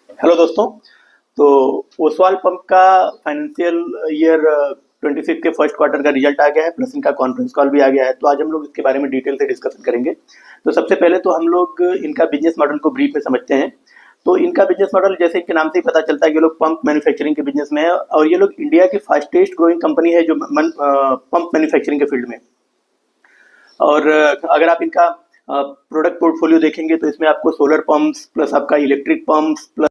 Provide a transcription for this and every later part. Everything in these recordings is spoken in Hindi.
हेलो दोस्तों। तो ओसवाल पंप का फाइनेंशियल ईयर 26 के फर्स्ट क्वार्टर का रिजल्ट आ गया है, प्लस इनका कॉन्फ्रेंस कॉल भी आ गया है। तो आज हम लोग इसके बारे में डिटेल से डिस्कशन करेंगे। तो सबसे पहले तो हम लोग इनका बिजनेस मॉडल को ब्रीफ में समझते हैं। तो इनका बिजनेस मॉडल जैसे इनके नाम से ही पता चलता है कि ये लोग पंप मैन्युफैक्चरिंग के बिजनेस में है और ये लोग इंडिया की फास्टेस्ट ग्रोइंग कंपनी है जो पंप मैन्युफैक्चरिंग के फील्ड में। और अगर आप इनका प्रोडक्ट पोर्टफोलियो देखेंगे तो इसमें आपको सोलर पंप्स प्लस आपका electric pumps plus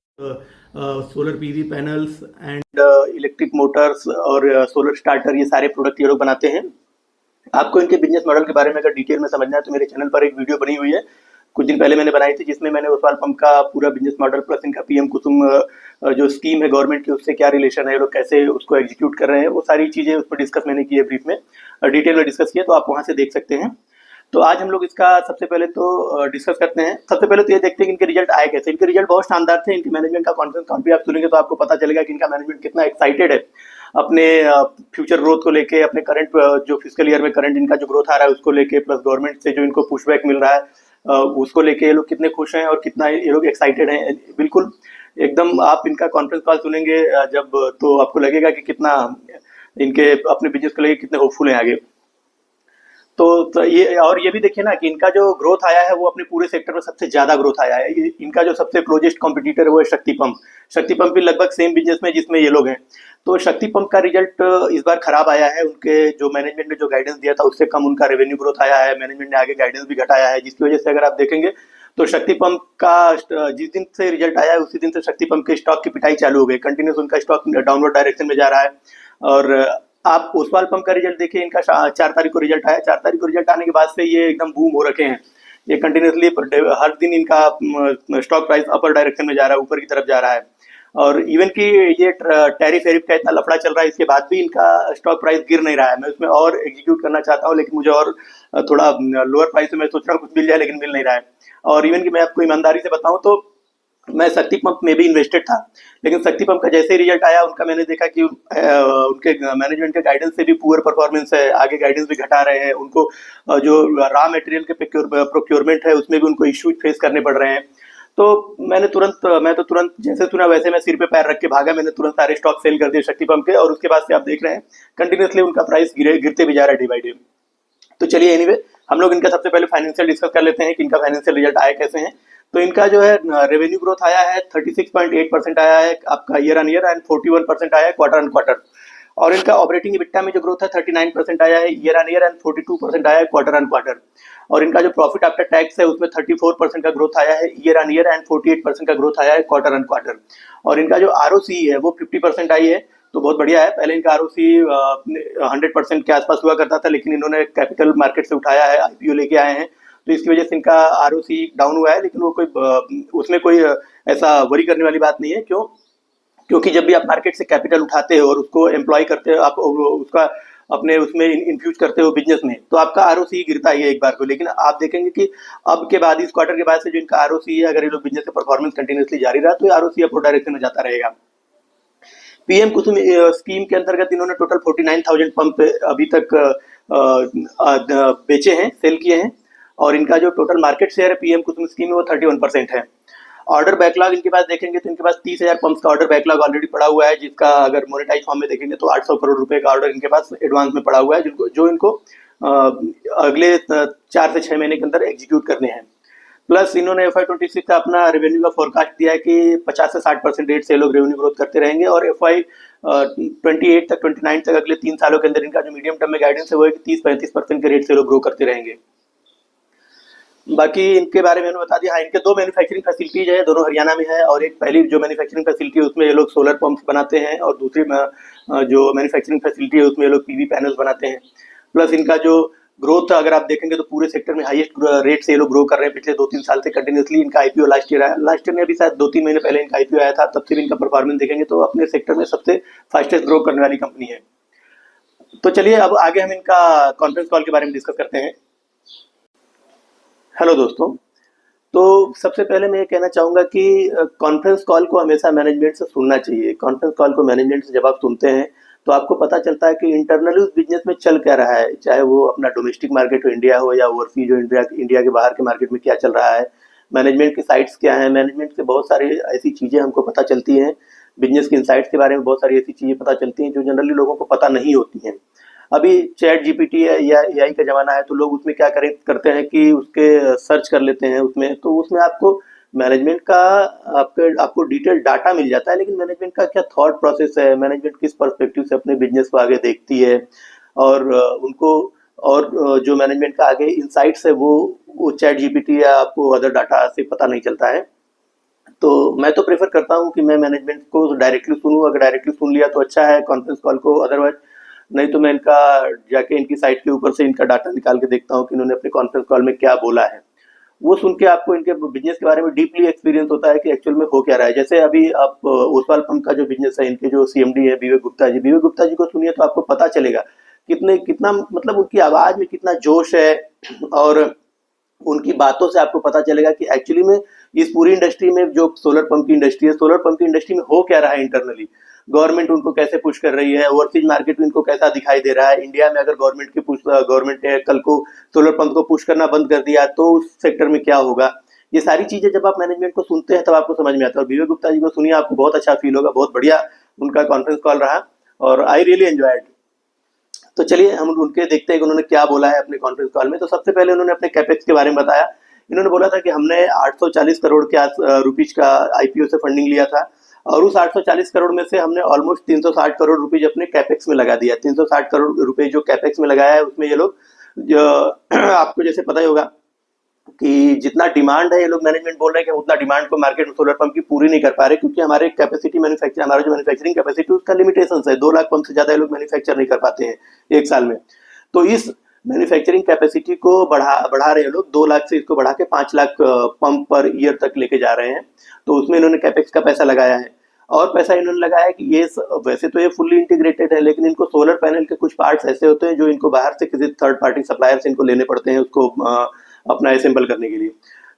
solar PV panels and electric Motors और सोलर स्टार्टर, ये सारे प्रोडक्ट ये लोग बनाते हैं। आपको इनके बिजनेस मॉडल के बारे में अगर डिटेल में समझना है तो मेरे चैनल पर एक वीडियो बनी हुई है, कुछ दिन पहले मैंने बनाई थी, जिसमें मैंने ओसवाल पंप का पूरा बिजनेस मॉडल प्लस इनका पीएम कुसुम जो स्कीम है गवर्नमेंट की उससे क्या रिलेशन है, ये लोग कैसे उसको एग्जीक्यूट कर रहे हैं, वो सारी चीज़ें उस पर डिस्कस मैंने की है ब्रीफ में, डिटेल में डिस्कस किया, तो आप वहाँ से देख सकते हैं। तो आज हम लोग इसका सबसे पहले तो डिस्कस करते हैं। सबसे पहले तो ये देखते हैं कि इनके रिजल्ट आए कैसे। इनके रिजल्ट बहुत शानदार थे। इनकी मैनेजमेंट का कॉन्फ्रेंस कॉल भी आप सुनेंगे तो आपको पता चलेगा कि इनका मैनेजमेंट कितना एक्साइटेड है अपने फ्यूचर ग्रोथ को लेके, अपने करंट जो फिजिकल ईयर में करंट इनका जो ग्रोथ आ रहा है उसको लेके, प्लस गवर्नमेंट से जो इनको पुशबैक मिल रहा है उसको लेके ये लोग कितने खुश हैं और कितना ये लोग एक्साइटेड हैं। बिल्कुल एकदम आप इनका कॉन्फ्रेंस कॉल सुनेंगे जब, तो आपको लगेगा कि कितना इनके अपने बिजनेस को लेके कितने होपफुल हैं आगे। तो ये और ये भी देखिए ना कि इनका जो ग्रोथ आया है वो अपने पूरे सेक्टर में सबसे ज्यादा ग्रोथ आया है। इनका जो सबसे क्लोजेस्ट कॉम्पिटिटर है वो है शक्ति पंप। शक्ति पंप भी लगभग सेम बिजनेस में जिसमें ये लोग हैं। तो शक्ति पंप का रिजल्ट इस बार खराब आया है। उनके जो मैनेजमेंट ने जो गाइडेंस दिया था उससे कम उनका रेवेन्यू ग्रोथ आया है। मैनेजमेंट ने आगे गाइडेंस भी घटाया है, जिसकी वजह से अगर आप देखेंगे तो शक्ति पंप का जिस दिन से रिजल्ट आया है उसी दिन से शक्ति पंप के स्टॉक की पिटाई चालू हो गई। कंटिन्यूस उनका स्टॉक डाउनवर्ड डायरेक्शन में जा रहा है। और आप ओसवाल पंप का रिजल्ट देखिए, इनका 4 तारीख को रिजल्ट आया। 4 तारीख को रिजल्ट आने के बाद से ये एकदम बूम हो रखे हैं। ये कंटिन्यूसली हर दिन इनका स्टॉक प्राइस अपर डायरेक्शन में जा रहा है, ऊपर की तरफ जा रहा है। और इवन कि ये टैरिफ वेरिफ का इतना लफड़ा चल रहा है, इसके बाद भी इनका स्टॉक प्राइस गिर नहीं रहा है। मैं उसमें और एग्जीक्यूट करना चाहता हूँ, लेकिन मुझे और थोड़ा लोअर प्राइस में मैं सोच रहा हूँ कुछ मिल जाए, लेकिन मिल नहीं रहा है। और इवन कि मैं आपको ईमानदारी से बताऊँ तो मैं शक्ति पंप में भी इन्वेस्टेड था, लेकिन शक्ति पंप का जैसे ही रिजल्ट आया उनका मैंने देखा कि उनके मैनेजमेंट के गाइडेंस से भी पुअर परफॉर्मेंस है, आगे गाइडेंस भी घटा रहे हैं उनको। जो रॉ मटेरियल के प्रोक्योरमेंट है उसमें भी उनको इश्यूज फेस करने पड़ रहे हैं। तो मैं तो तुरंत जैसे सुना वैसे मैं सिर पे पैर रख के भागा। मैंने तुरंत सारे स्टॉक सेल कर दिए शक्ति पंप के, और उसके बाद से आप देख रहे हैं कंटिन्यूसली उनका प्राइस गिरते भी जा रहा है डे बाई डे। तो चलिए एनीवे हम लोग इनका सबसे पहले फाइनेंशियल डिस्कस कर लेते हैं कि इनका फाइनेंशियल रिजल्ट आए कैसे हैं। तो इनका जो है रेवेन्यू ग्रोथ आया है 36.8% आया है आपका ईयर ऑन ईयर, एंड 41% आया है क्वार्टर ऑन क्वार्टर। और इनका ऑपरेटिंग इबिट्टा में जो ग्रोथ है 39% आया है ईयर ऑन ईयर, एंड 42% आया है क्वार्टर ऑन क्वार्टर। और इनका जो प्रॉफिट आफ्टर टैक्स है उसमें 34% का ग्रोथ आया है ईयर ऑन ईयर, एंड 48% का ग्रोथ आया है क्वार्टर ऑन क्वार्टर। और इनका जो आरओसी है वो 50% आई है, तो बहुत बढ़िया है। पहले इनका आरओसी 100% के आसपास हुआ करता था, लेकिन इन्होंने कैपिटल मार्केट से उठाया है, आईपीओ लेके आए हैं, तो इसकी वजह से इनका आरओसी डाउन हुआ है। लेकिन वो कोई उसमें कोई ऐसा वरी करने वाली बात नहीं है। क्यों? क्योंकि जब भी आप मार्केट से कैपिटल उठाते हो और उसको एम्प्लॉय करते हो, आप उसका अपने उसमें इन्फ्यूज करते हो बिजनेस में, तो आपका आरओसी गिरता ही है एक बार को। लेकिन आप देखेंगे कि अब के बाद इस क्वार्टर के बाद से जो इनका आरओसी है, अगर ये लोग बिजनेस का परफॉर्मेंस कंटिन्यूसली जारी रहा तो आरओसी अपवर्ड डायरेक्शन में जाता रहेगा। पीएम कुसुम स्कीम के अंतर्गत इन्होंने टोटल 49,000 पंप अभी तक बेचे हैं, सेल किए हैं। और इनका जो टोटल मार्केट शेयर है पीएम कुसुम स्कीम में वो 31% है। ऑर्डर बैकलॉग इनके पास देखेंगे तो इनके पास 30,000 पंप्स का ऑर्डर बैकलॉग ऑलरेडी पड़ा हुआ है, जिसका अगर मोनेटाइज फॉर्म में देखेंगे तो 800 करोड़ रुपए का ऑर्डर इनके पास एडवांस में पड़ा हुआ है, जो इनको अगले 4 से 6 महीने के अंदर एग्जीक्यूट करने हैं। प्लस इन्होंने FY26 का अपना रेवेन्यू का फोरकास्ट दिया है कि 50 से 60% रेट से ये लोग रेवेन्यू ग्रोथ करते रहेंगे। और FY28 तक 29 तक अगले 3 सालों के अंदर इनका जो मीडियम टर्म में गाइडेंस है वो है कि 30-35% के रेट से लोग ग्रो करते रहेंगे। बाकी इनके बारे में बता दिया। हाँ, इनके 2 मैन्युफैक्चरिंग फैसिलिटीज है, दोनों हरियाणा में है। और एक पहली जो मैन्युफैक्चरिंग फैसिलिटी है उसमें ये लोग सोलर पंप्स बनाते हैं, और दूसरी जो मैन्युफैक्चरिंग फैसिलिटी है उसमें ये लोग पीवी पैनल्स बनाते हैं। प्लस इनका जो ग्रोथ अगर आप देखेंगे तो पूरे सेक्टर में हाईएस्ट रेट से ये लोग ग्रो कर रहे हैं पिछले 2-3 साल से कंटिन्यूसली। इनका आईपीओ लास्ट ईयर आया, लास्ट ईयर में अभी शायद 2-3 महीने पहले इनका आईपीओ आया था, तब से भी इनका परफॉर्मेंस देखेंगे तो अपने सेक्टर में सबसे फास्टेस्ट ग्रो करने वाली कंपनी है। तो चलिए अब आगे हम इनका कॉन्फ्रेंस कॉल के बारे में डिस्कस करते हैं। हेलो दोस्तों। तो सबसे पहले मैं ये कहना चाहूँगा कि कॉन्फ्रेंस कॉल को हमेशा मैनेजमेंट से सुनना चाहिए। कॉन्फ्रेंस कॉल को मैनेजमेंट से जब आप सुनते हैं तो आपको पता चलता है कि इंटरनली उस बिजनेस में चल क्या रहा है, चाहे वो अपना डोमेस्टिक मार्केट हो, इंडिया हो, या ओवरसीज जो इंडिया के बाहर के मार्केट में क्या चल रहा है, मैनेजमेंट की साइट्स क्या हैं, मैनेजमेंट से बहुत सारी ऐसी चीज़ें हमको पता चलती हैं, बिजनेस की इनसाइट्स के बारे में बहुत सारी ऐसी चीज़ें पता चलती हैं जो जनरली लोगों को पता नहीं होती हैं। अभी चैट जीपीटी है या एआई का ज़माना है, तो लोग उसमें क्या करते हैं कि उसके सर्च कर लेते हैं उसमें, तो उसमें आपको मैनेजमेंट का आपको डिटेल डाटा मिल जाता है, लेकिन मैनेजमेंट का क्या थॉट प्रोसेस है, मैनेजमेंट किस पर्सपेक्टिव से अपने बिजनेस को आगे देखती है, और जो मैनेजमेंट का आगे इनसाइट्स है वो चैट जीपीटी या आपको अदर डाटा से पता नहीं चलता है। तो मैं तो प्रेफर करता हूँ कि मैं मैनेजमेंट को डायरेक्टली सुनूँ, अगर डायरेक्टली सुन लिया तो अच्छा है कॉन्फ्रेंस कॉल को, अदरवाइज नहीं तो मैं इनका जाके इनकी साइट के ऊपर से इनका डाटा निकाल के देखता हूँ कि इन्होंने अपने कॉन्फ्रेंस कॉल में क्या बोला है। वो सुन के आपको इनके बिजनेस के बारे में डीपली एक्सपीरियंस होता है कि एक्चुअल में हो क्या रहा है। जैसे अभी आप ओसवाल पंप का जो बिजनेस है, इनके जो सीएमडी है विवेक गुप्ता जी को सुनिए तो आपको पता चलेगा कितना मतलब उनकी आवाज में कितना जोश है, और उनकी बातों से आपको पता चलेगा कि एक्चुअली में इस पूरी इंडस्ट्री में जो सोलर पंप की इंडस्ट्री है, सोलर पंप की इंडस्ट्री में हो क्या रहा है इंटरनली, गवर्नमेंट उनको कैसे पुश कर रही है, ओवरसीज मार्केट में इनको कैसा दिखाई दे रहा है, इंडिया में अगर गवर्नमेंट ने कल को सोलर पंप को पुश करना बंद कर दिया तो उस सेक्टर में क्या होगा। ये सारी चीजें जब आप मैनेजमेंट को सुनते हैं तब आपको समझ में आता है। और विवेक गुप्ता जी को सुनिए, आपको बहुत अच्छा फील होगा, बहुत बढ़िया उनका कॉन्फ्रेंस कॉल रहा और आई रियली एंजॉयड। तो चलिए हम उनके देखते हैं कि उन्होंने क्या बोला है अपने कॉन्फ्रेंस कॉल में। तो सबसे पहले उन्होंने अपने कैपेक्स के बारे में बताया। इन्होंने बोला था कि हमने 840 करोड़ के रुपीज का आईपीओ से फंडिंग लिया था, और उस 840 करोड़ में से हमने ऑलमोस्ट 360 करोड़ रुपीज अपने कैपेक्स में लगा दिया। 360 करोड़ रुपए जो कैपेक्स में लगाया है उसमें ये लोग आपको जैसे पता ही होगा कि जितना डिमांड है, ये लोग मैनेजमेंट बोल रहे हैं कि हम उतना डिमांड को मार्केट में सोलर पंप की पूरी नहीं कर पा रहे, क्योंकि हमारे कैपेसिटी हमारा जो मैन्युफैक्चरिंग कैपेसिटी उसका लिमिटेशन है। 2 लाख पंप से ज्यादा ये लोग मैन्युफैक्चर नहीं कर पाते हैं एक साल में। तो इस मैन्युफैक्चरिंग कैपेसिटी को बढ़ा रहे हैं लोग, 2 लाख से इसको बढ़ा के 5 लाख पंप पर ईयर तक लेके जा रहे हैं। तो उसमें इन्होंने कैपेक्स का पैसा लगाया है, और पैसा इन्होंने लगाया कि ये वैसे तो ये फुल्ली इंटीग्रेटेड है, लेकिन इनको सोलर पैनल के कुछ पार्ट्स ऐसे होते हैं जो इनको बाहर से किसी थर्ड पार्टी सप्लायर से इनको लेने पड़ते हैं उसको अपना असेंबल करने के लिए।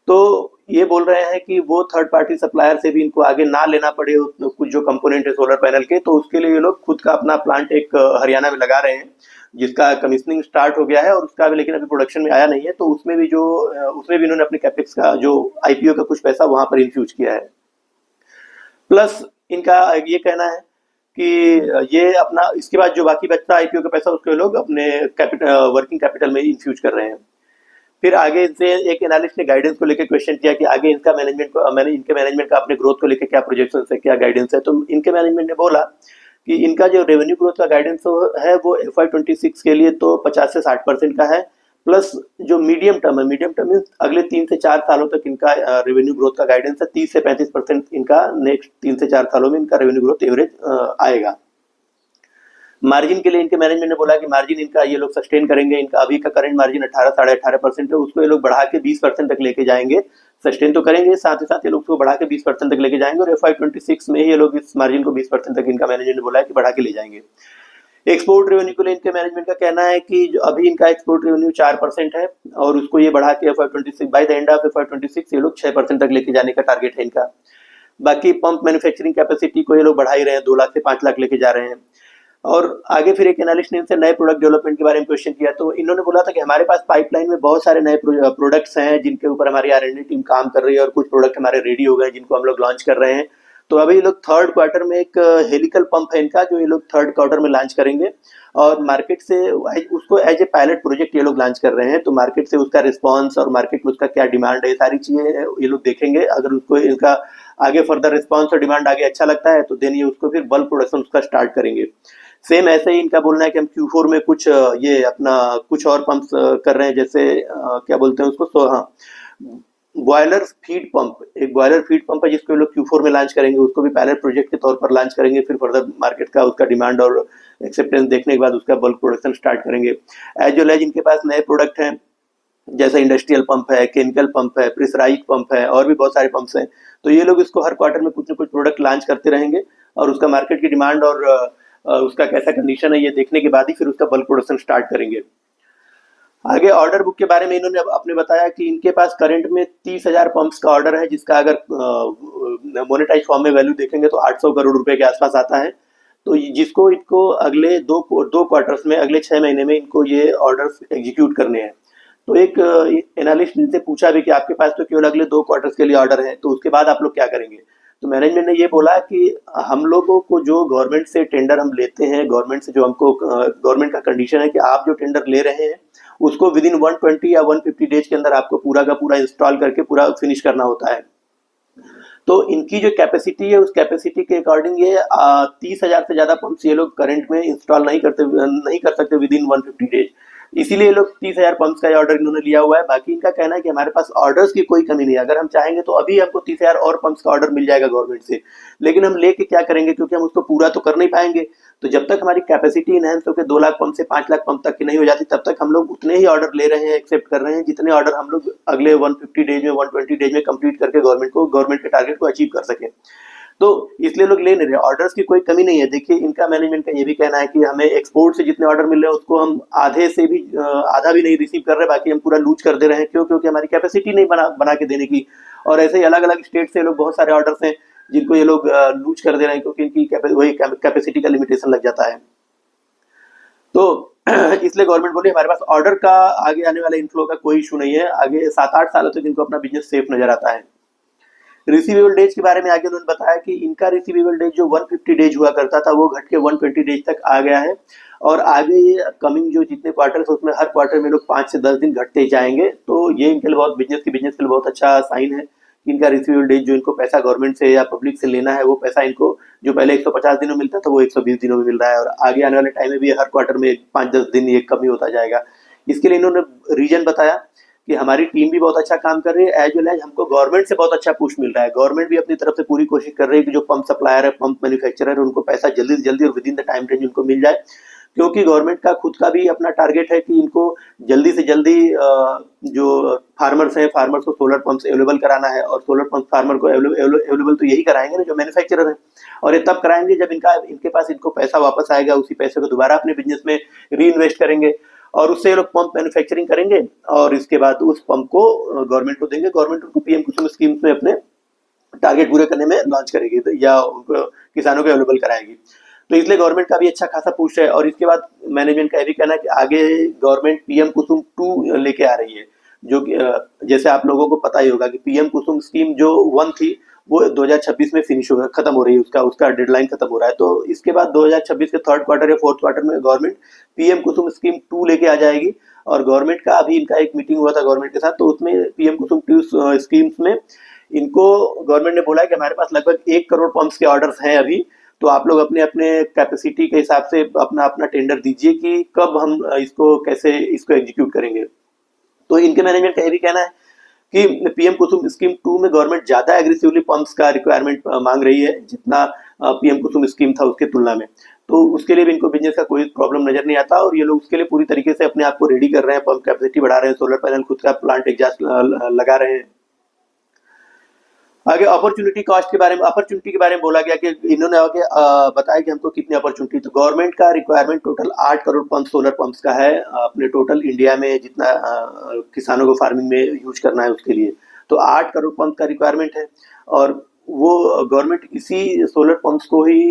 तो ये बोल रहे हैं कि वो थर्ड पार्टी सप्लायर से भी इनको आगे ना लेना पड़े कुछ जो कंपोनेंट है सोलर पैनल के, तो उसके लिए ये लोग खुद का अपना प्लांट एक हरियाणा में लगा रहे हैं, जिसका कमीशनिंग स्टार्ट हो गया है और उसका लेकिन अभी प्रोडक्शन में आया नहीं है। तो उसमें भी इन्होंने अपने कैपेक्स का जो आईपीओ का कुछ पैसा वहां पर इन्फ्यूज किया है। प्लस इनका ये कहना है कि ये अपना इसके बाद जो बाकी बचता आईपीओ का पैसा उसको लोग अपने वर्किंग कैपिटल में इन्फ्यूज कर रहे हैं। फिर आगे इनसे एक एनालिस्ट ने गाइडेंस को लेकर क्वेश्चन किया कि आगे इनके मैनेजमेंट का अपने ग्रोथ को लेकर क्या प्रोजेक्शन है, क्या गाइडेंस है। तो इनके मैनेजमेंट ने बोला कि इनका जो रेवेन्यू ग्रोथ का गाइडेंस है वो FY26 के लिए तो 50 से 60% का है, प्लस जो मीडियम टर्म मीन्स अगले 3 से 4 सालों तक इनका रेवेन्यू ग्रोथ का गाइडेंस है 30 से 35% इनका नेक्स्ट 3 से 4 सालों में इनका रेवेन्यू ग्रोथ एवरेज आएगा। मार्जिन के लिए इनके मैनेजमेंट ने बोला कि मार्जिन इनका ये लोग सस्टेन करेंगे। इनका अभी का करंट मार्जिन 18 साढ़े 18% है, उसको ये लोग बढ़ा के 20% तक लेके जाएंगे। सस्टेन तो करेंगे, साथ ही साथ ये लोग उसको बढ़ा के 20% तक लेके जाएंगे, और FY26 में ये लोग इस मार्जिन को 20% तक इनका मैनेजमेंट ने बोला है कि बढ़ा के ले जाएंगे। एक्सपोर्ट रेवेन्यू के लिए इनके मैनेजमेंट का कहना है कि जो अभी इनका एक्सपोर्ट रेवेन्यू 4% है, और उसको ये बढ़ा के FY26 by the end of FY26 ये लोग 6% तक लेके जाने का टारगेट है इनका। बाकी पंप मैन्युफैक्चरिंग कैपेसिटी को ये लोग बढ़ा ही रहे हैं, 2 लाख से 5 लाख लेके जा रहे हैं। और आगे फिर एक एनालिस्ट ने इनसे नए प्रोडक्ट डेवलपमेंट के बारे में क्वेश्चन किया, तो इन्होंने बोला था कि हमारे पास पाइपलाइन में बहुत सारे नए प्रोडक्ट्स हैं जिनके ऊपर हमारी R&D टीम काम कर रही है, और कुछ प्रोडक्ट हमारे रेडी हो गए जिनको हम लोग लॉन्च कर रहे हैं। तो अभी ये लोग थर्ड क्वार्टर में एक हेलिकल पंप है इनका जो ये लोग थर्ड क्वार्टर में लॉन्च करेंगे, और मार्केट से उसको एज ए पायलट प्रोजेक्ट ये लोग लॉन्च कर रहे हैं। तो मार्केट से उसका रिस्पॉन्स और मार्केट में उसका क्या डिमांड है, सारी चीजें ये लोग देखेंगे। अगर उसको इनका आगे फर्दर रिस्पॉन्स और डिमांड आगे अच्छा लगता है तो देन ये उसको फिर बल्क प्रोडक्शन उसका स्टार्ट करेंगे। सेम ऐसे ही इनका बोलना है कि हम Q4 में कुछ ये अपना कुछ और पंप्स कर रहे हैं, जैसे क्या बोलते हैं उसको, बॉयलर फीड पंप, एक बॉयलर फीड पंप है जिसको लोग Q4 में लॉन्च करेंगे, उसको भी पायलट प्रोजेक्ट के तौर पर लॉन्च करेंगे। फिर फर्दर मार्केट का उसका डिमांड और एक्सेप्टेंस देखने के बाद उसका बल्क प्रोडक्शन स्टार्ट करेंगे। एज वेल एज इनके पास नए प्रोडक्ट हैं, जैसे इंडस्ट्रियल पंप है, केमिकल पंप है, प्रेशराइज्ड पंप है, और भी बहुत सारे पंप्स हैं। तो ये लोग इसको हर क्वार्टर में कुछ न कुछ प्रोडक्ट लॉन्च करते रहेंगे, और उसका मार्केट की डिमांड और उसका कैसा कंडीशन है ये देखने के बाद ही फिर उसका बल्क प्रोडक्शन स्टार्ट करेंगे। आगे ऑर्डर बुक के बारे में इन्होंने अपने बताया कि इनके पास करंट में 30,000 पंप्स का ऑर्डर है, जिसका अगर मोनेटाइज फॉर्म में वैल्यू देखेंगे तो 800 करोड़ रुपए के आसपास आता है। तो जिसको इनको अगले दो क्वार्टर्स में, अगले 6 महीने में इनको ये ऑर्डर्स एग्जीक्यूट करने हैं। तो एक एनालिस्ट ने से पूछा भी कि आपके पास तो केवल अगले 2 क्वार्टर्स के लिए ऑर्डर है, तो उसके बाद आप लोग क्या करेंगे? तो मैनेजमेंट ने ये बोला कि हम लोगों को जो गवर्नमेंट से टेंडर हम लेते हैं, गवर्नमेंट से जो हमको गवर्नमेंट का कंडीशन है कि आप जो टेंडर ले रहे हैं उसको विदिन 120 या 150 डेज के अंदर आपको पूरा का पूरा इंस्टॉल करके पूरा फिनिश करना होता है। तो इनकी जो कैपेसिटी है उस कैपेसिटी के अकॉर्डिंग ये 30,000 से ज़्यादा पंप्स ये लोग करंट में इंस्टॉल नहीं कर सकते विदिन 150 डेज। इसीलिए ये लोग 30,000 पंप्स का ऑर्डर इन्होंने लिया हुआ है। बाकी इनका कहना है कि हमारे पास ऑर्डर्स की कोई कमी नहीं है, अगर हम चाहेंगे तो अभी हमको 30,000 और पंप्स का ऑर्डर मिल जाएगा गवर्नमेंट से, लेकिन हम लेके क्या करेंगे, क्योंकि हम उसको पूरा तो कर नहीं पाएंगे। तो जब तक हमारी कैपेसिटी इनहेंस होकर 2 लाख पंप से 5 लाख पंप तक की नहीं हो जाती, तब तक हम लोग उतने ही ऑर्डर ले रहे हैं, एक्सेप्ट कर रहे हैं जितने ऑर्डर हम लोग अगले 150 डेज में 120 डेज में कंप्लीट करके गवर्नमेंट के टारगेट को अचीव कर सके। तो इसलिए लोग ले नहीं रहे, ऑर्डर्स की कोई कमी नहीं है। देखिए इनका मैनेजमेंट का ये भी कहना है कि हमें एक्सपोर्ट से जितने ऑर्डर मिल रहे हैं उसको हम आधे से भी आधा भी नहीं रिसीव कर रहे, बाकी हम पूरा लूज कर दे रहे हैं। क्यों? क्योंकि हमारी कैपेसिटी नहीं बना के देने की। और ऐसे ही अलग अलग स्टेट से लोग बहुत सारे ऑर्डर्स हैं जिनको ये लोग लूज कर दे रहे हैं, क्योंकि इनकी वही कैपेसिटी का लिमिटेशन लग जाता है। तो इसलिए गवर्नमेंट बोली हमारे पास ऑर्डर का आगे आने वाले इनफ्लो का कोई इशू नहीं है, आगे 7-8 सालों तक इनको अपना बिजनेस सेफ नजर आता है। रिसीवेबल डेज के बारे में आगे उन्होंने बताया कि इनका रिसीवेबल डेज जो 150 डेज हुआ करता था वो घट के 120 डेज तक आ गया है, और आगे ये कमिंग जो जितने क्वार्टर्स उसमें हर क्वार्टर में लोग 5 से 10 दिन घटते जाएंगे। तो ये इनके लिए बहुत बिजनेस के लिए बहुत अच्छा साइन है कि इनका रिसीवेबल डेज जो इनको पैसा गवर्नमेंट से या पब्लिक से लेना है वो पैसा इनको जो पहले 150 दिनों में मिलता था वो 120 दिनों में मिल रहा है, और आगे आने वाले टाइम में भी हर क्वार्टर में 5-10 दिन ये कमी होता जाएगा। इसके लिए इन्होंने रीजन बताया कि हमारी टीम भी बहुत अच्छा काम कर रही है, एज वेल एज हमको गवर्नमेंट से बहुत अच्छा पुश मिल रहा है। गवर्नमेंट भी अपनी तरफ से पूरी कोशिश कर रही है कि जो पंप सप्लायर है, पंप मैन्युफैक्चरर है, उनको पैसा जल्दी से जल्दी और with in the time range उनको मिल जाए, क्योंकि गवर्नमेंट का खुद का भी अपना टारगेट है कि इनको जल्दी से जल्दी जो फार्मर्स हैं, फार्मर्स को सोलर पंप्स अवेलेबल कराना है, और सोलर पंप फार्मर को अवेलेबल तो यही कराएंगे ना जो मैन्युफैक्चरर है, और ये तब कराएंगे जब इनके पास इनको पैसा वापस आएगा, उसी पैसे को दोबारा अपने बिजनेस में री इन्वेस्ट करेंगे, और उससे लोग पंप मैन्युफैक्चरिंग करेंगे, और इसके बाद उस पंप को गवर्नमेंट को देंगे। गवर्नमेंट उनको पीएम कुसुम स्कीम्स में अपने टारगेट पूरे करने में लॉन्च करेगी, या उनको किसानों को अवेलेबल कराएगी। तो इसलिए गवर्नमेंट का भी अच्छा खासा पुश है। और इसके बाद मैनेजमेंट का ये भी कहना है कि आगे गवर्नमेंट पीएम कुसुम 2 लेके आ रही है, जो जैसे आप लोगों को पता ही होगा कि पीएम कुसुम स्कीम जो 1 थी वो 2026 में फिनिश होगा, खत्म हो रही है, उसका डेडलाइन खत्म हो रहा है। तो इसके बाद 2026 के 3rd क्वार्टर या 4th क्वार्टर में गवर्नमेंट पीएम कुसुम स्कीम 2 लेके आ जाएगी। और गवर्नमेंट का अभी इनका एक मीटिंग हुआ था गवर्नमेंट के साथ, तो उसमें पीएम कुसुम 2 स्कीम्स में इनको गवर्नमेंट ने बोला है कि हमारे पास लगभग 1 करोड़ पंप्स के ऑर्डर्स हैं अभी, तो आप लोग अपने अपने कैपेसिटी के हिसाब से अपना अपना टेंडर दीजिए कि कब हम कैसे इसको एग्जीक्यूट करेंगे। तो इनके मैनेजमेंट का ये भी कहना है कि पीएम कुसुम स्कीम 2 में गवर्नमेंट ज्यादा एग्रेसिवली पंप्स का रिक्वायरमेंट मांग रही है जितना पीएम कुसुम स्कीम था उसके तुलना में। तो उसके लिए भी इनको बिजनेस का कोई प्रॉब्लम नजर नहीं आता, और ये लोग उसके लिए पूरी तरीके से अपने आप को रेडी कर रहे हैं, पंप कैपेसिटी बढ़ा रहे हैं, सोलर पैनल खुद का प्लांट एग्जॉस्ट लगा रहे हैं। आगे अपॉर्चुनिटी के बारे में बोला गया कि इन्होंने आगे बताया कि हमको कितनी अपॉर्चुनिटी। तो गवर्नमेंट का requirement total 8 crore pump solar pumps का है अपने टोटल इंडिया में जितना किसानों को फार्मिंग में यूज करना है उसके लिए। तो 8 करोड़ पंप का रिक्वायरमेंट है, और वो गवर्नमेंट इसी सोलर पंप्स को ही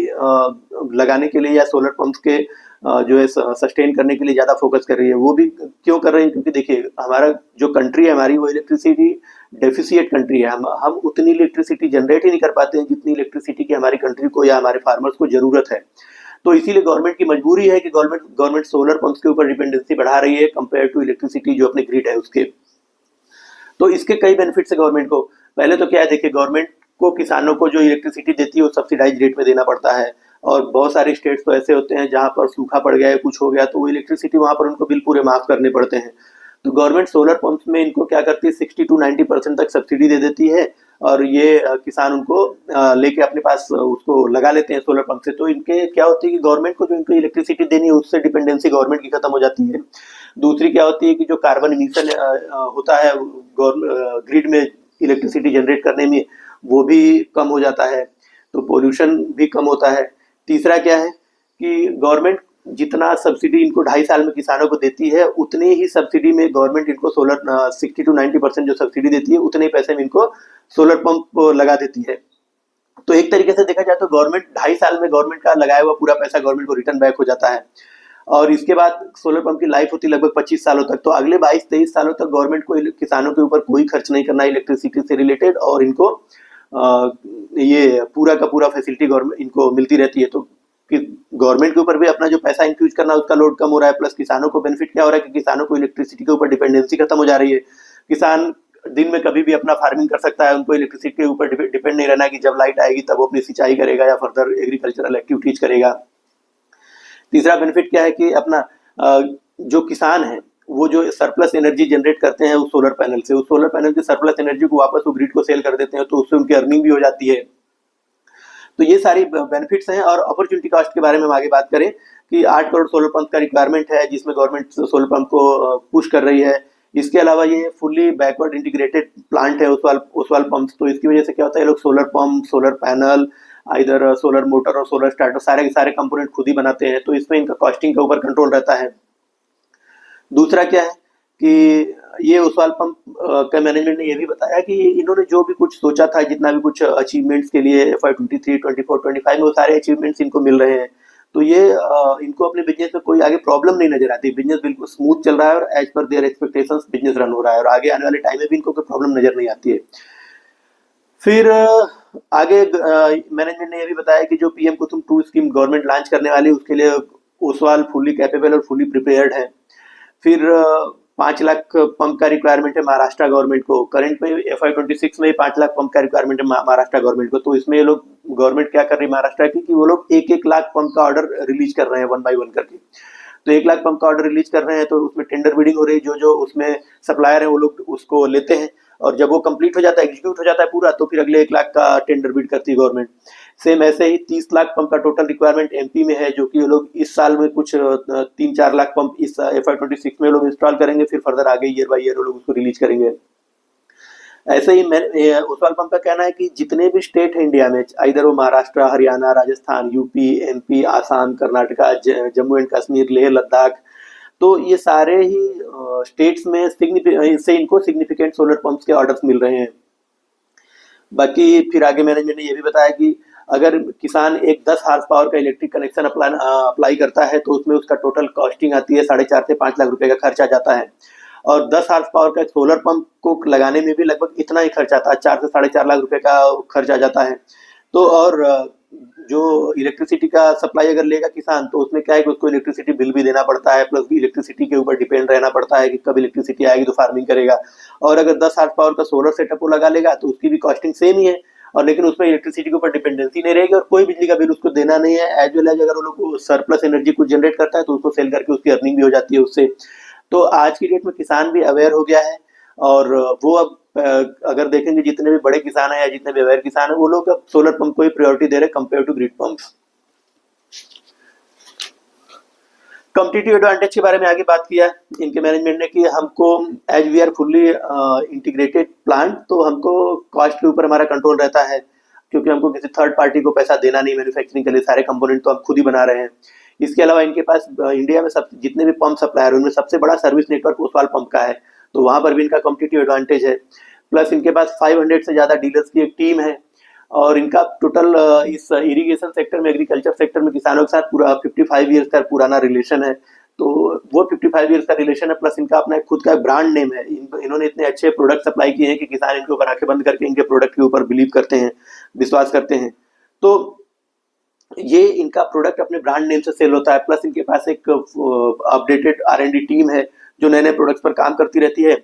लगाने के लिए या सोलर पंप्स के जो है सस्टेन करने के लिए ज़्यादा फोकस कर रही है। वो भी क्यों कर रही है? क्योंकि देखिए हमारा जो कंट्री है हमारी वो इलेक्ट्रिसिटी डेफिसिएट कंट्री है। हम उतनी इलेक्ट्रिसिटी जनरेट ही नहीं कर पाते हैं जितनी इलेक्ट्रिसिटी की हमारी कंट्री को या हमारे फार्मर्स को ज़रूरत है। तो इसीलिए गवर्नमेंट की मजबूरी है कि गवर्नमेंट सोलर पंप्स के ऊपर डिपेंडेंसी बढ़ा रही है कंपेयर टू इलेक्ट्रिसिटी जो अपने ग्रिड है उसके। तो इसके कई बेनिफिट्स है गवर्नमेंट को। पहले तो क्या है, देखिए गवर्नमेंट को किसानों को जो इलेक्ट्रिसिटी देती है वो सब्सिडाइज रेट में देना पड़ता है, और बहुत सारे स्टेट्स तो ऐसे होते हैं जहाँ पर सूखा पड़ गया है, कुछ हो गया, तो वो इलेक्ट्रिसिटी वहाँ पर उनको बिल पूरे माफ करने पड़ते हैं। तो गवर्नमेंट सोलर पंप्स में इनको क्या करती है 60 to 90% तक सब्सिडी दे देती है, और ये किसान उनको लेके अपने पास उसको लगा लेते हैं सोलर पंप से। तो इनके क्या होती है कि गवर्नमेंट को जो इनको इलेक्ट्रिसिटी देनी है उससे डिपेंडेंसी गवर्नमेंट की खत्म हो जाती है। दूसरी क्या होती है कि जो कार्बन इमिशन होता है ग्रिड में इलेक्ट्रिसिटी जनरेट करने में, वो भी कम हो जाता है, तो पोल्यूशन भी कम होता है। तीसरा क्या है कि गवर्नमेंट जितना सब्सिडी इनको 2.5 साल में किसानों को देती है, उतनी ही सब्सिडी में गवर्नमेंट इनको सोलर 60 to 90% जो सब्सिडी देती है उतने पैसे में इनको सोलर पंप लगा देती है। तो एक तरीके से देखा जाए तो गवर्नमेंट 2.5 साल में गवर्नमेंट का लगाया हुआ पूरा पैसा गवर्नमेंट को रिटर्न बैक हो जाता है। और इसके बाद सोलर पंप की लाइफ होती है लगभग 25 सालों तक। तो अगले 22-23 सालों तक गवर्नमेंट को किसानों के ऊपर कोई खर्च नहीं करना इलेक्ट्रिसिटी से रिलेटेड, और इनको ये पूरा का पूरा फैसिलिटी गवर्नमेंट इनको मिलती रहती है। तो गवर्नमेंट के ऊपर भी अपना जो पैसा इंफ्यूज करना उसका लोड कम हो रहा है, प्लस किसानों को बेनिफिट क्या हो रहा है कि किसानों को इलेक्ट्रिसिटी के ऊपर डिपेंडेंसी खत्म हो जा रही है। किसान दिन में कभी भी अपना फार्मिंग कर सकता है, उनको इलेक्ट्रिसिटी के ऊपर डिपेंड नहीं रहना कि जब लाइट आएगी तब वो अपनी सिंचाई करेगा या फर्दर एग्रीकल्चरल एक्टिविटीज करेगा। तीसरा बेनिफिट क्या है कि अपना जो किसान है वो जो सरप्लस एनर्जी जनरेट करते हैं उस सोलर पैनल से, उस सोलर पैनल की सरप्लस एनर्जी को वापस वो ग्रिड को सेल कर देते हैं, तो उससे उनकी अर्निंग भी हो जाती है। तो ये सारी बेनिफिट्स हैं। और अपॉर्चुनिटी कॉस्ट के बारे में हम आगे बात करें कि 8 करोड़ सोलर पंप का रिक्वायरमेंट है, जिसमें गवर्नमेंट सोलर पंप को पुश कर रही है। इसके अलावा ये फुल्ली बैकवर्ड इंटीग्रेटेड प्लांट है ओसवाल पंप्स, तो इसकी वजह से क्या होता है, ये लोग सोलर पंप, सोलर पैनल, इधर सोलर मोटर और सोलर स्टार्टर सारे के सारे कंपोनेंट खुद ही बनाते हैं, तो इसमें इनका कॉस्टिंग के ऊपर कंट्रोल रहता है। दूसरा क्या है कि ये ओसवाल पंप का मैनेजमेंट ने ये भी बताया कि इन्होंने जो भी कुछ सोचा था, जितना भी कुछ अचीवमेंट्स के लिए FY23, 24, 25 में वो सारे अचीवमेंट्स इनको मिल रहे हैं। तो ये इनको अपने बिजनेस में कोई आगे प्रॉब्लम नहीं नजर आती, बिजनेस बिल्कुल स्मूथ चल रहा है और as per there expectations business run हो रहा है, और आगे आने वाले टाइम में भी इनको कोई प्रॉब्लम नजर नहीं आती है। फिर आगे मैनेजमेंट ने ये भी बताया कि जो PM कुसुम 2 स्कीम गवर्नमेंट लॉन्च करने वाली है उसके लिए ओसवाल फुल्ली कैपेबल और फुल्ली प्रिपेयर्ड है। फिर 5 लाख पंप का रिक्वायरमेंट है महाराष्ट्र गवर्नमेंट को, करंट में FY26 में 5 लाख पंप का रिक्वायरमेंट है महाराष्ट्र गवर्नमेंट को। तो इसमें ये लोग गवर्नमेंट क्या कर रही है महाराष्ट्र की कि वो लोग 1-1 लाख पंप का ऑर्डर रिलीज कर रहे हैं 1 by 1 करके। तो 1 लाख पंप का ऑर्डर रिलीज कर रहे हैं, तो उसमें टेंडर बिडिंग हो रही है, जो उसमें सप्लायर है वो लोग उसको लेते हैं, और जब वो कंप्लीट हो जाता है, एग्जीक्यूट हो जाता है पूरा, तो फिर अगले 1 लाख का टेंडर बिड करती है गवर्नमेंट। सेम ऐसे ही 30 लाख पंप का टोटल रिक्वायरमेंट MP में है, जो कि ये लोग इस साल में कुछ 3-4 लाख पंप इस FY26 में लोग इंस्टॉल करेंगे, फिर फर्दर आगे ईयर बाय ईयर लोग उसको रिलीज करेंगे। ऐसे ही ओसवाल पंप का कहना है कि जितने भी स्टेट है इंडिया में, इधर वो Maharashtra, Haryana, Rajasthan, UP, MP, Assam, Karnataka, Jammu and Kashmir, Leh Ladakh, तो ये सारे ही स्टेट्स में इससे इनको सिग्निफिकेंट सोलर पंप्स के ऑर्डर्स मिल रहे हैं। बाकी फिर आगे मैनेजमेंट ने ये भी बताया कि अगर किसान एक 10 हार्स पावर का इलेक्ट्रिक कनेक्शन अप्लाई करता है, तो उसमें उसका टोटल कॉस्टिंग आती है 4.5 से 5 लाख रुपए का खर्च आ जाता है, और 10 हार्स पावर का सोलर पंप को लगाने में भी लगभग इतना ही खर्च आता है, 4 से 4.5 लाख रुपए का खर्च आ जाता है। तो और जो इलेक्ट्रिसिटी का सप्लाई अगर लेगा किसान, तो उसमें क्या है कि उसको इलेक्ट्रिसिटी बिल भी देना पड़ता है, प्लस इलेक्ट्रिसिटी के ऊपर डिपेंड रहना पड़ता है कि कब इलेक्ट्रिसिटी आएगी तो फार्मिंग करेगा। और अगर 10 हार्स पावर का सोलर सेटअप वो लगा लेगा तो उसकी भी कॉस्टिंग सेम ही है, और लेकिन उसमें इलेक्ट्रिसिटी के ऊपर डिपेंडेंसी नहीं रहेगी और कोई बिजली का बिल उसको देना नहीं है। एज वेल एज अगर वो लोग सरप्लस एनर्जी कुछ जनरेट करता है तो उसको सेल करके उसकी अर्निंग भी हो जाती है उससे। तो आज की डेट में किसान भी अवेयर हो गया है, और वो अब अगर देखेंगे जितने भी बड़े किसान हैं या जितने भी अवेयर किसान हैं, वो लोग अब सोलर पंप को ही प्रायोरिटी दे रहे हैं compare to grid pumps. Competitive advantage के बारे में आगे बात किया इनके मैनेजमेंट ने कि हमको as we are fully integrated plant, तो हमको कॉस्ट के ऊपर हमारा कंट्रोल रहता है, क्योंकि हमको किसी थर्ड पार्टी को पैसा देना नहीं मैन्युफैक्चरिंग के लिए, सारे कंपोनेंट तो हम खुद ही बना रहे हैं। इसके अलावा इनके पास इंडिया में सब जितने भी पंप सप्लायर उनमें सबसे बड़ा सर्विस नेटवर्क ओसवाल पंप का है, तो वहां पर भी इनका कॉम्पिटिटिव एडवांटेज है। प्लस इनके पास 500 से ज्यादा डीलर्स की एक टीम है, और इनका टोटल इस इरिगेशन सेक्टर में, एग्रीकल्चर सेक्टर में किसानों के साथ पूरा 55 ईयर्स का पुराना रिलेशन है। तो वो 55 ईयर्स का रिलेशन है, प्लस इनका अपना खुद का ब्रांड नेम है। इन्होंने इतने अच्छे प्रोडक्ट सप्लाई किए हैं कि किसान इनके ऊपर आंखें बंद करके इनके प्रोडक्ट के ऊपर बिलीव करते हैं, विश्वास करते हैं। तो ये इनका प्रोडक्ट अपने ब्रांड नेम से सेल होता है, प्लस इनके पास एक अपडेटेड R&D टीम है जो नए नए प्रोडक्ट्स पर काम करती रहती है,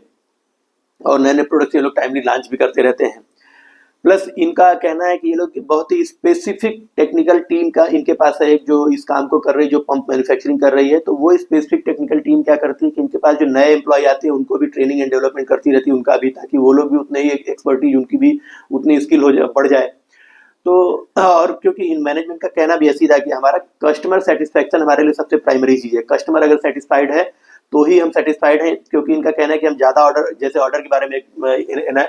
और नए नए प्रोडक्ट्स ये लोग टाइमली लॉन्च भी करते रहते हैं। प्लस इनका कहना है कि ये लोग बहुत ही स्पेसिफिक टेक्निकल टीम का इनके पास है, जो इस काम को कर रही है, जो पंप मैन्युफैक्चरिंग कर रही है। तो वो स्पेसिफिक टेक्निकल टीम क्या करती है कि इनके पास जो नए एम्प्लॉय आते हैं उनको भी ट्रेनिंग एंड डेवलपमेंट करती रहती है उनका भी, ताकि वो लोग भी उतने ही एक्सपर्टीज, उनकी भी उतनी स्किल बढ़ जाए। तो और क्योंकि इन मैनेजमेंट का कहना भी ऐसी था कि हमारा कस्टमर सेटिस्फैक्शन हमारे लिए सबसे प्राइमरी चीज है, कस्टमर अगर सेटिस्फाइड है तो ही हम सेटिस्फाइड हैं। क्योंकि इनका कहना है कि हम ज्यादा ऑर्डर, जैसे ऑर्डर के बारे में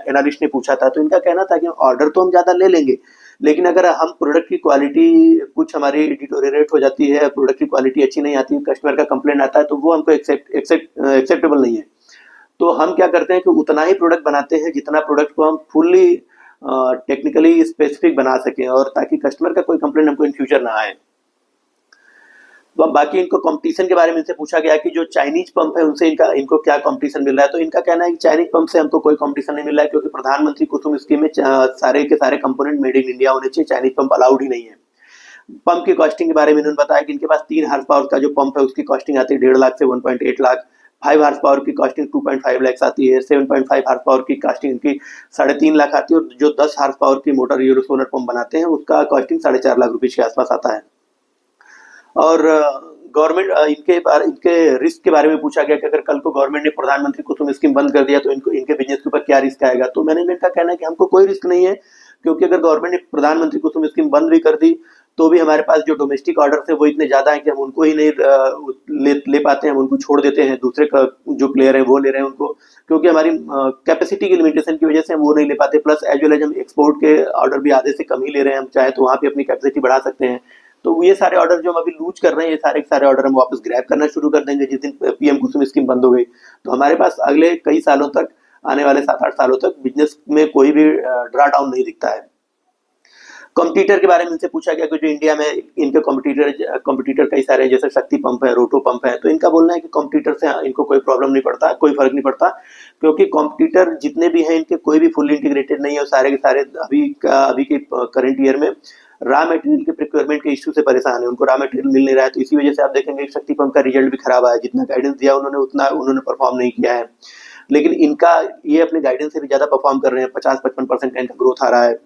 एनालिस्ट ने पूछा था, तो इनका कहना था कि ऑर्डर तो हम ज्यादा ले लेंगे, लेकिन अगर हम प्रोडक्ट की क्वालिटी कुछ हमारी डिटोरेट हो जाती है, प्रोडक्ट की क्वालिटी अच्छी नहीं आती, कस्टमर का कंप्लेंट आता है, तो वो हमको एक्सेप्टेबल नहीं है। तो हम क्या करते हैं कि उतना ही प्रोडक्ट बनाते हैं जितना प्रोडक्ट को हम फुल्ली टेक्निकली स्पेसिफिक बना सकें, और ताकि कस्टमर का कोई कंप्लेंट हमको इन फ्यूचर ना आए। बाकी इनको कंपटीशन के बारे में इनसे पूछा गया कि जो चाइनीज पंप है उनसे इनको क्या कंपटीशन मिल रहा है, तो इनका कहना है कि चाइनीज पंप से हमको कोई कंपटीशन नहीं मिल रहा है, क्योंकि प्रधानमंत्री कुसुम स्कीम में सारे के सारे कंपोनेंट मेड इन इंडिया होने चाहिए, चाइनीज पंप अलाउड ही नहीं है। पंप की कॉस्टिंग के बारे में इन्होंने बताया कि इनके पास 3 हार्स पावर का जो पंप है उसकी कॉस्टिंग आती है 1.5 लाख से 1.8 लाख, 5 हार्स पावर की कॉस्टिंग 2.5 लाख आती है, 7.5 हार्स पावर की कॉस्टिंग इनकी 3.5 लाख आती है, और जो 10 हार्स पावर की मोटर यूरो सोलर पंप बनाते हैं उसका कॉस्टिंग 4.5 लाख रुपए के आसपास आता है। और गवर्नमेंट इनके रिस्क के बारे में पूछा गया कि अगर कल को गवर्नमेंट ने प्रधानमंत्री कुसुम स्कीम बंद कर दिया तो इनके बिजनेस के ऊपर क्या रिस्क आएगा, तो मैनेजमेंट का कहना है कि हमको कोई रिस्क नहीं है, क्योंकि अगर गवर्नमेंट ने प्रधानमंत्री कुसुम स्कीम बंद भी कर दी तो भी हमारे पास जो डोमेस्टिक ऑर्डर थे वो इतने ज्यादा हैं कि हम उनको ही नहीं ले पाते हैं, हम उनको छोड़ देते हैं, दूसरे का जो प्लेयर है वो ले रहे हैं उनको, क्योंकि हमारी कैपेसिटी की लिमिटेशन की वजह से हम वो नहीं ले पाते, प्लस एज वेल एज हम एक्सपोर्ट के ऑर्डर भी आधे से कम ही ले रहे हैं, हम चाहे तो वहाँ पे अपनी कैपेसिटी बढ़ा सकते हैं। तो ये सारे ऑर्डर जो हम अभी लूज कर रहे हैं, ये सारे के सारे ऑर्डर हम वापस ग्रैब करना शुरू कर देंगे जिस दिन पीएम कुसुम स्कीम बंद हो गई। तो हमारे पास अगले कई सालों तक, आने वाले 7-8 सालों तक बिजनेस में कोई भी ड्रा डाउन नहीं दिखता है। कंप्यूटर के बारे में इनसे पूछा गया कि जो इंडिया में इनके कंप्यूटर कई सारे हैं, जैसे शक्ति पंप है, रोटो पंप है, तो इनका बोलना है कि कंप्यूटर से इनको कोई प्रॉब्लम नहीं पड़ता, कोई फर्क नहीं पड़ता, क्योंकि कंप्यूटर जितने भी हैं इनके कोई भी फुल्ली इंटीग्रेटेड नहीं है, और सारे के सारे अभी के करंट ईयर में रॉ मटेरियल के प्रिक्योरमेंट के इश्यू से परेशान है, उनको रॉ मटेरियल मिल नहीं रहा है, तो इसी वजह से आप देखेंगे शक्ति पंप का रिजल्ट भी खराब आया, जितना गाइडेंस दिया उन्होंने उतना उन्होंने परफॉर्म नहीं किया है। लेकिन इनका ये अपने गाइडेंस से भी ज्यादा परफॉर्म कर रहे हैं, 50-55% का इनका ग्रोथ आ रहा है।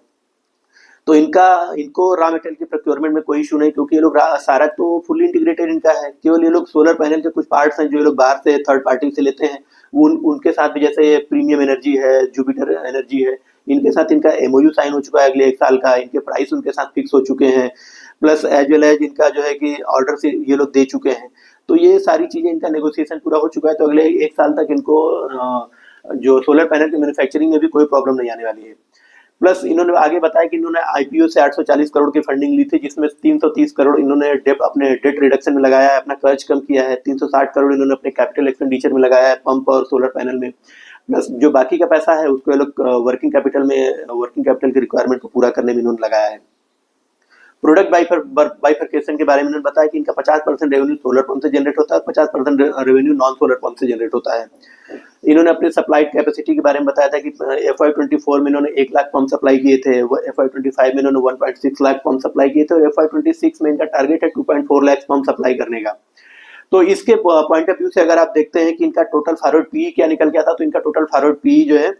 तो इनको रॉ मटेरियल के प्रोक्योरमेंट में कोई इशू नहीं, क्योंकि ये लोग सारा तो फुल्ली इंटीग्रेटेड इनका है, केवल ये लोग सोलर पैनल के कुछ पार्ट्स हैं जो ये लोग बाहर से थर्ड पार्टी से लेते हैं, उनके साथ भी, जैसे प्रीमियम एनर्जी है, जुपिटर एनर्जी है, इनके साथ इनका एमओयू साइन हो चुका है अगले 1 साल का, इनके प्राइस उनके साथ फिक्स हो चुके हैं, प्लस एज वेल एज इनका जो है कि ऑर्डर से ये लोग दे चुके हैं, तो ये सारी चीजें इनका नेगोशिएशन पूरा हो चुका है, तो अगले 1 साल तक इनको जो सोलर पैनल की मैन्युफैक्चरिंग में भी कोई प्रॉब्लम नहीं आने वाली है। प्लस इन्होंने आगे बताया कि इन्होंने आईपीओ से 840 करोड़ की फंडिंग ली थी, जिसमें 330 करोड़ इन्होंने अपने डेट रिडक्शन में लगाया है, अपना कर्ज कम किया है, 360 करोड़ इन्होंने अपने कैपिटल एक्सपेंडिचर में लगाया है पंप और सोलर पैनल में, प्लस जो बाकी का पैसा है उसको ये लोग वर्किंग कैपिटल की रिक्वायरमेंट को पूरा करने में इन्होंने लगाया है। प्रोडक्ट बाइफरकेशन के बारे में इन्होंने बताया कि इनका 50% रेवेन्यू सोलर पंप से जनरेट होता है, 50% रेवेन्यू नॉन सोलर पंप से जनरेट होता है। इन्होंने अपनी सप्लाई कैपेसिटी के बारे में बताया था कि FY24 में इन्होंने 1 लाख पंप सप्लाई किए थे, FY25 में इन्होंने 1.6 लाख पंप सप्लाई किए थे, और FY26 में इनका टारगेट है 2.4 लाख पंप सप्लाई करने का। तो इसके पॉइंट ऑफ व्यू से अगर आप देखते हैं कि इनका टोटल फॉरवर्ड पी क्या निकल के आता, तो इनका टोटल फॉरवर्ड पी जो है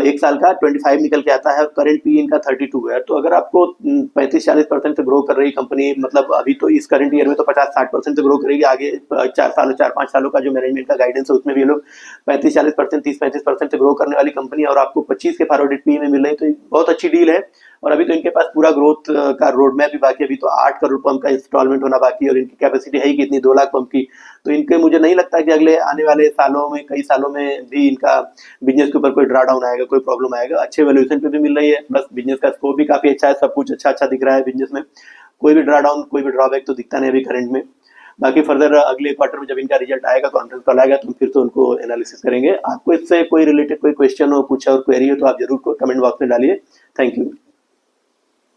1 साल का 25 निकल के आता है, और करंट पी इनका 32 है। तो अगर आपको 35-40% से ग्रो कर रही कंपनी, मतलब अभी तो इस करंट ईयर में तो 50-60% से ग्रो करेगी, आगे 4-5 सालों का जो मैनेजमेंट का गाइडेंस है उसमें भी ये लोग 35-40%, 30-35% से ग्रो करने वाली कंपनी, और आपको 25 के फॉरवर्ड पी में मिल रही, तो बहुत अच्छी डील है। और अभी तो इनके पास पूरा ग्रोथ का रोड मैप भी बाकी, अभी तो 8 करोड़ पंप का इंस्टॉलमेंट होना बाकी है, और इनकी कैपेसिटी है ही कितनी, 2 लाख पंप की। तो इनके मुझे नहीं लगता कि अगले आने वाले सालों में, कई सालों में भी इनका बिजनेस के ऊपर कोई ड्रा डाउन आएगा, कोई प्रॉब्लम आएगा, अच्छे वैल्यूएशन पे भी मिल रही है, बस बिजनेस का स्कोप भी काफी अच्छा है, सब कुछ अच्छा दिख रहा है बिजनेस में, कोई भी ड्रा डाउन, कोई भी ड्रॉबैक तो दिखता नहीं अभी करंट में। बाकी फर्दर अगले क्वार्टर में जब इनका रिजल्ट आएगा, कॉन्फ्रेंस कॉल आएगा, तो फिर तो उनको एनालिसिस करेंगे। आपको इससे कोई रिलेटेड कोई क्वेश्चन हो, पूछा और क्वेरी हो, तो आप जरूर कमेंट बॉक्स में डालिए। Thank you.